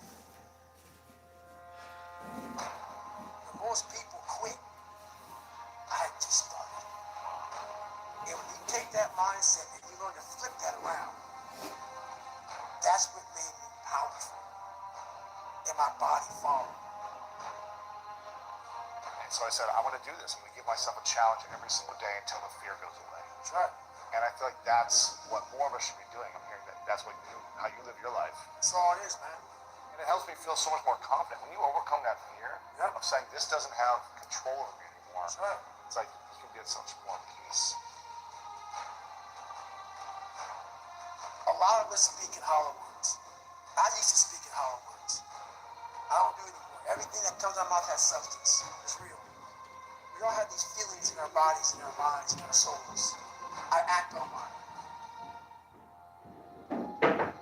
When most people quit, I had just started. And when you take that mindset and you learn to flip that around, that's what made me powerful. And my body followed. And so I said, I want to do this. I'm going to give myself a challenge every single day until the fear goes away. That's right. And I feel like that's what more of us should be doing. I'm hearing that that's what how you live your life. That's all it is, man. And it helps me feel so much more confident. When you overcome that fear of saying this doesn't have control over me anymore, That's right. it's like you can get so much more peace. A lot of us speak in hollow words. I used to speak in hollow words. I don't do it anymore. Everything that comes out of my mouth has substance. It's real. We all have these feelings in our bodies, in our minds, in our souls. I act on mine.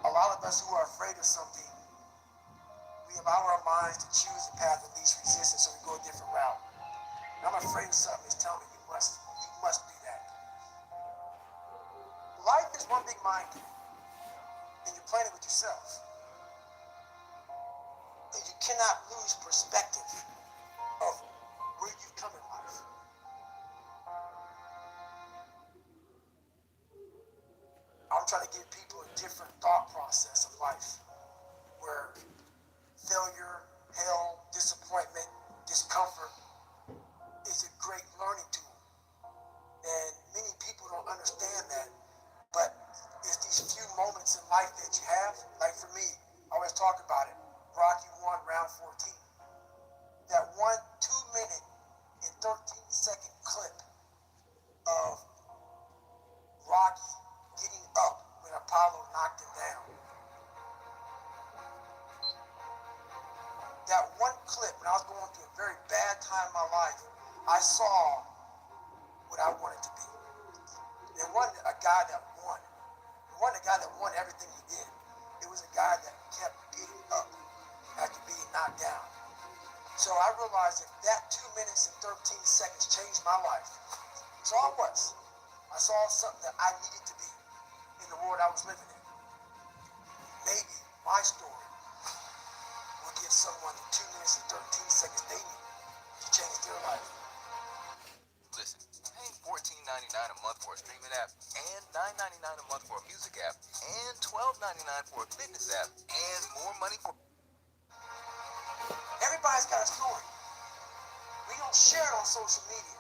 A lot of us who are afraid of something, we allow our minds to choose the path of least resistance, so we go a different route. And I'm afraid of something that's telling me you must do that. Life is one big mind game, and you're playing it with yourself. And you cannot lose perspective of where you've come in life. I'm trying to give people a different thought process of life, where failure, hell, disappointment, discomfort is a great learning tool. And many people don't understand that, but it's these few moments in life that you have, like for me, I always talk about it, Rocky 1, round 14. That 2-minute and 13-second clip of Rocky getting up when Apollo knocked him down. That one clip, when I was going through a very bad time in my life, I saw what I wanted to be. It wasn't a guy that won. It wasn't a guy that won everything he did. It was a guy that kept getting up after being knocked down. So I realized if that 2 minutes and 13 seconds changed my life, that's all it was. I saw something that I needed to be in the world I was living in. Maybe my story will give someone the 2 minutes and 13 seconds they need to change their life. Listen, paying $14.99 a month for a streaming app, and $9.99 a month for a music app, and $12.99 for a fitness app, and more money for... Everybody's got a story. We don't share it on social media.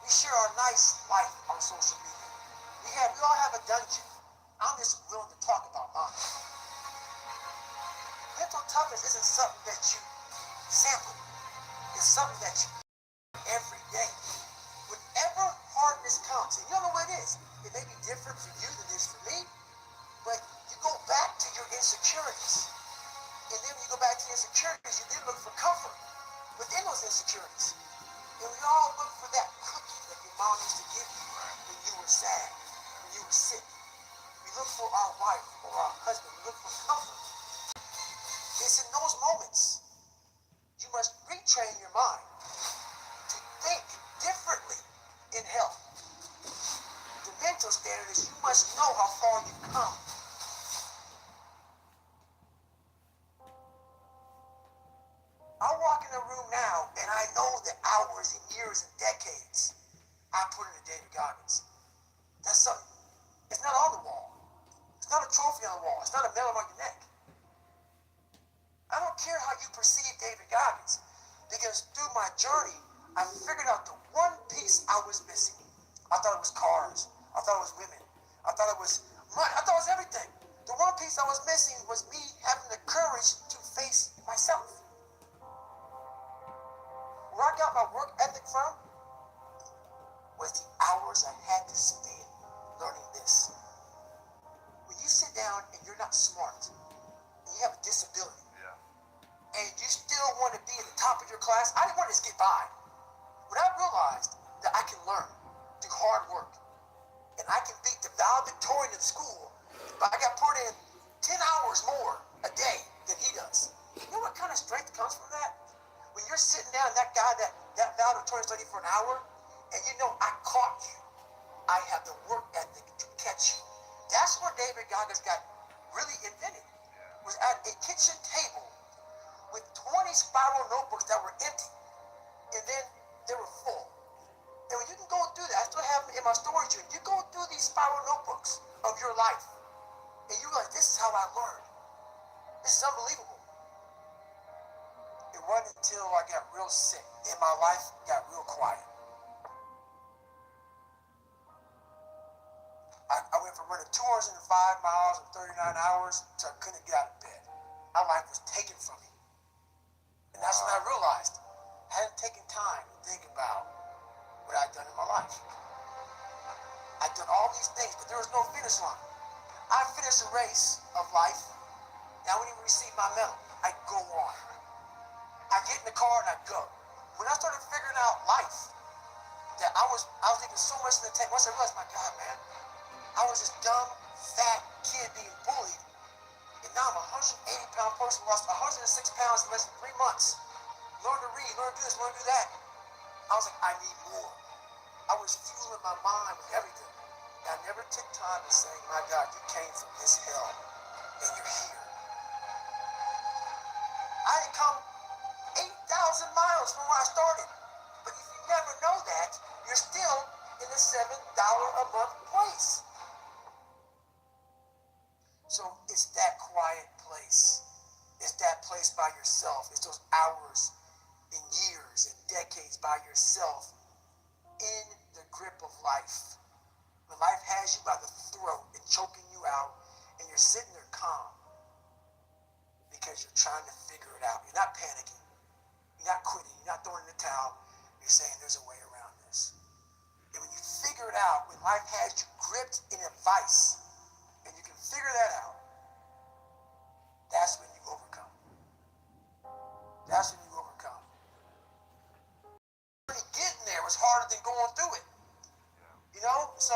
We share our nice life on social media. We all have a dungeon. I'm just willing to talk about mine. Mental toughness isn't something that you sample. It's something that you do every day. Whenever hardness comes, and you don't know what it is. It may be different for you than it is for me, but you go back to your insecurities. And then when you go back to your insecurities, you then look for comfort within those insecurities. And we all look for that cookie that your mom used to give you when you were sad, when you were sick. We look for our wife or our husband. We look for comfort. It's in those moments you must retrain your mind to think differently in health. The mental standard is you must know how far you've come. I walk in a room now and I know the hours and years and decades I put into David Goggins. That's something. It's not on the wall. It's not a trophy on the wall. It's not a medal on your neck. I don't care how you perceive David Goggins, because through my journey, I figured out the one piece I was missing. I thought it was cars. I thought it was women. I thought it was money. I thought it was everything. The one piece I was missing was me having the courage to face myself. Where I got my work ethic from was the hours I had to spend learning this. When you sit down and you're not smart, and you have a disability, and you still want to be at the top of your class, I didn't want to just get by. When I realized that I can learn through hard work, and I can beat the valedictorian in school, but I got put in 10 hours more a day than he does. You know what kind of strength comes from that? When you're sitting down, that guy, that valedictorian studied for an hour, and you know I caught you. I have the work ethic to catch you. That's where David Goggins got really invented. Was at a kitchen table with 20 spiral notebooks that were empty, and then they were full. And when you can go through that, I still have it in my storage unit. You go through these spiral notebooks of your life, and you realize this is how I learned. This is unbelievable. It wasn't until I got real sick and my life got real quiet. running 205 miles in 39 hours until I couldn't get out of bed. My life was taken from me. And that's when I realized I hadn't taken time to think about what I'd done in my life. I'd done all these things, but there was no finish line. I finished a race of life, and I wouldn't even receive my medal. I'd go on. I'd get in the car and I'd go. When I started figuring out life, that I was leaving so much in the tank. Once I realized, my God, man, I was this dumb, fat kid being bullied. And now I'm a 180-pound person, lost 106 pounds in less than 3 months. Learn to read, learn to do this, learn to do that. I was like, I need more. I was fueling my mind with everything. And I never took time to say, my God, you came from this hell, and you're here. I had come 8,000 miles from where I started. But if you never know that, you're still in the $7 a month place. So it's that quiet place. It's that place by yourself. It's those hours and years and decades by yourself in the grip of life. When life has you by the throat and choking you out, and you're sitting there calm because you're trying to figure it out. You're not panicking. You're not quitting. You're not throwing in the towel. You're saying there's a way around this. And when you figure it out, when life has you gripped in a vice, and you can figure that out, that's when you overcome. That's when you overcome. Getting there was harder than going through it. You know? So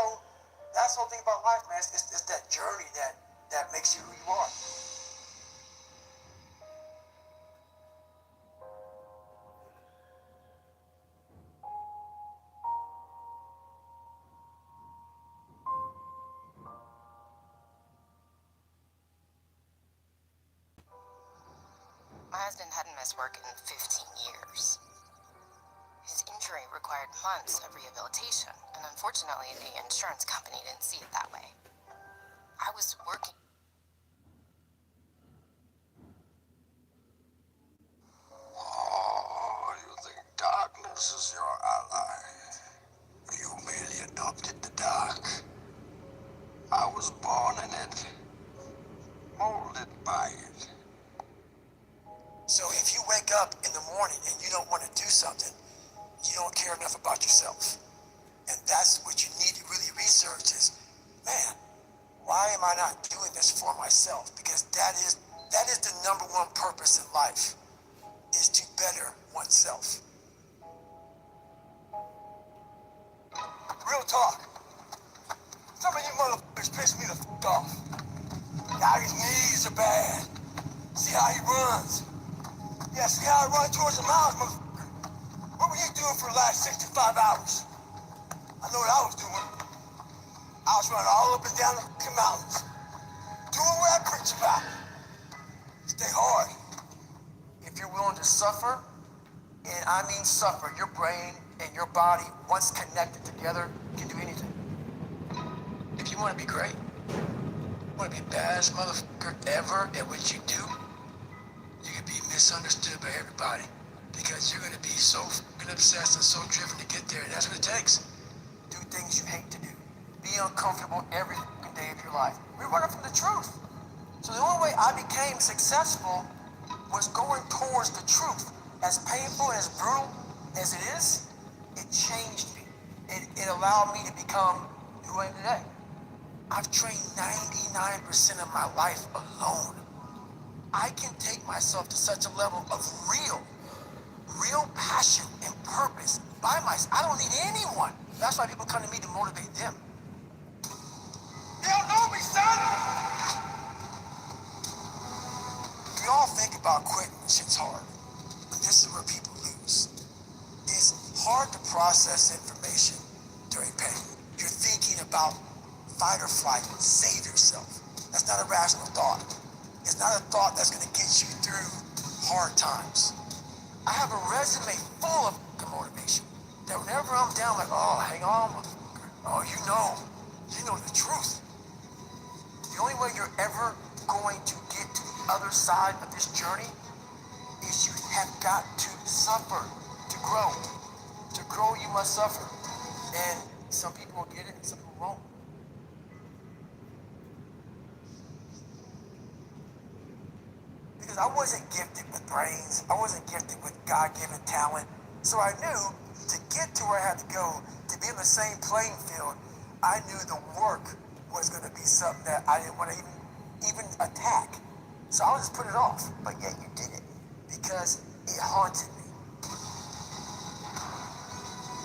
that's the whole thing about life, man. It's that journey that makes you who you are. My husband hadn't missed work in 15 years. His injury required months of rehabilitation, and unfortunately, the insurance company didn't see it that way. I was working. Oh, you think darkness is your ally? You merely adopted the dark. I was born in it, molded by it. So if you wake up in the morning and you don't want to do something, you don't care enough about yourself. And that's what you need to really research is, man, why am I not doing this for myself? Because that is the number one purpose in life, is to better oneself. Real talk. Some of you motherfuckers piss me the f*** off. Now his knees are bad. See how he runs. Yeah, see how I run towards the mountains, motherfucker? What were you doing for the last 65 hours? I know what I was doing. I was running all up and down the fucking mountains. Doing what I preach about. Stay hard. If you're willing to suffer, and I mean suffer, your brain and your body, once connected together, can do anything. If you want to be great, you want to be the baddest motherfucker ever at what you do, you can be misunderstood by everybody because you're going to be so fucking obsessed and so driven to get there, and that's what it takes. Do things you hate to do. Be uncomfortable every fucking day of your life. We're running from the truth. So the only way I became successful was going towards the truth. As painful and as brutal as it is, it changed me. It allowed me to become who I am today. I've trained 99% of my life alone. I can take myself to such a level of real passion and purpose by myself. I don't need anyone. That's why people come to me to motivate them. You don't know me, son! We all think about quitting, shit's hard. But this is where people lose. It's hard to process information during pain. You're thinking about fight or flight, save yourself. That's not a rational thought. It's not a thought that's gonna get you through hard times. I have a resume full of motivation. That whenever I'm down, like, oh, hang on, motherfucker. Oh, you know the truth. The only way you're ever going to get to the other side of this journey is you have got to suffer to grow. To grow, you must suffer. And some people will get it and some people won't. Because I wasn't gifted with brains. I wasn't gifted with God-given talent. So I knew to get to where I had to go, to be in the same playing field, I knew the work was going to be something that I didn't want to even attack. So I would just put it off. But yet you did it. Because it haunted me.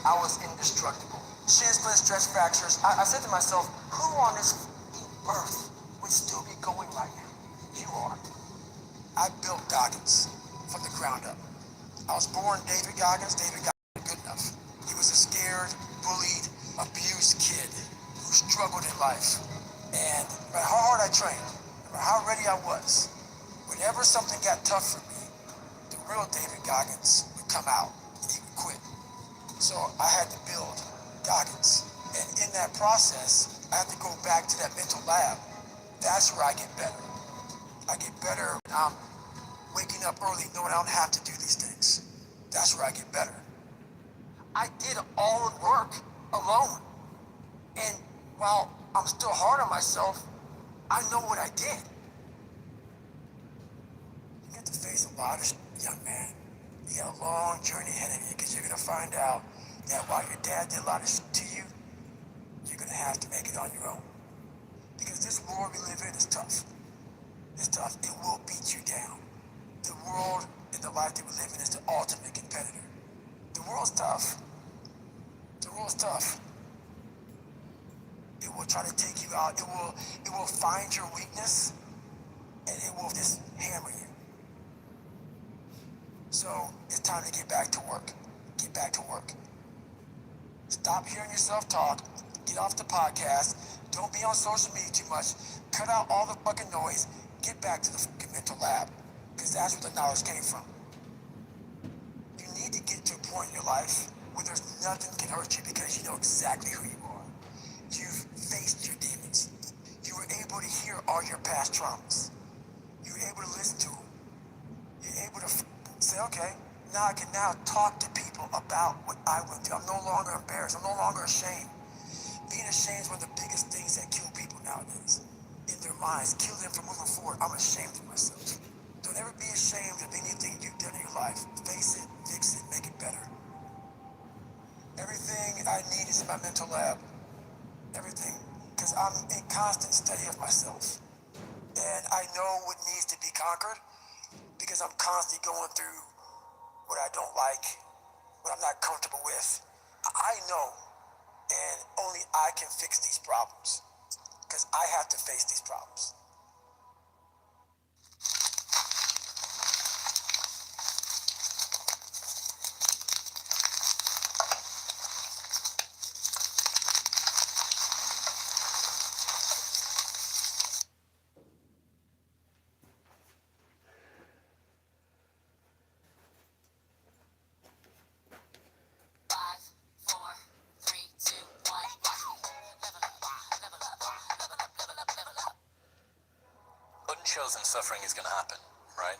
I was indestructible. Shin splints, stretch fractures. I said to myself, who on this earth would still be going right now? You are. I built Goggins from the ground up. I was born David Goggins. David Goggins good enough. He was a scared, bullied, abused kid who struggled in life. And no matter how hard I trained, no matter how ready I was, whenever something got tough for me, the real David Goggins would come out and he would quit. So I had to build Goggins. And in that process, I had to go back to that mental lab. That's where I get better. I get better when I'm waking up early knowing I don't have to do these things. That's where I get better. I did all the work alone. And while I'm still hard on myself, I know what I did. You get to face a lot of young man. You got a long journey ahead of you because you're going to find out that while your dad did a lot of shit to you, you're going to have to make it on your own. Because this world we live in is tough. It's tough. It will beat you down. The world and the life that we live in is the ultimate competitor. The world's tough. The world's tough. It will try to take you out. It will find your weakness and it will just hammer you. So it's time to get back to work. Get back to work. Stop hearing yourself talk. Get off the podcast. Don't be on social media too much. Cut out all the fucking noise. Get back to the fucking mental lab. Because that's where the knowledge came from. You need to get to a point in your life where there's nothing can hurt you because you know exactly who you are. You've faced your demons. You were able to hear all your past traumas. You were able to listen to them. You're able to say, okay, now I can now talk to people about what I went through. I'm no longer embarrassed. I'm no longer ashamed. Being ashamed is one of the biggest things that kill people nowadays. In their minds, kill them from moving forward. I'm ashamed of myself. Don't ever be ashamed of anything you've done in your life. Face it, fix it, make it better. Everything I need is in my mental lab. Everything. Because I'm in constant study of myself. And I know what needs to be conquered because I'm constantly going through what I don't like, what I'm not comfortable with. I know, and only I can fix these problems because I have to face these problems. Chosen suffering is going to happen, right?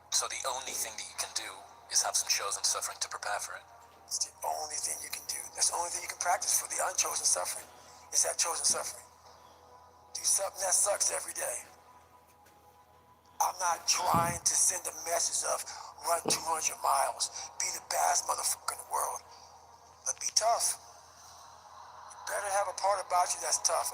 So the only thing that you can do is have some chosen suffering to prepare for it. It's the only thing you can do. That's the only thing you can practice for the unchosen suffering. It's that chosen suffering. Do something that sucks every day. I'm not trying to send a message of run 200 miles, be the baddest motherfucker in the world. But be tough. You better have a part about you that's tough.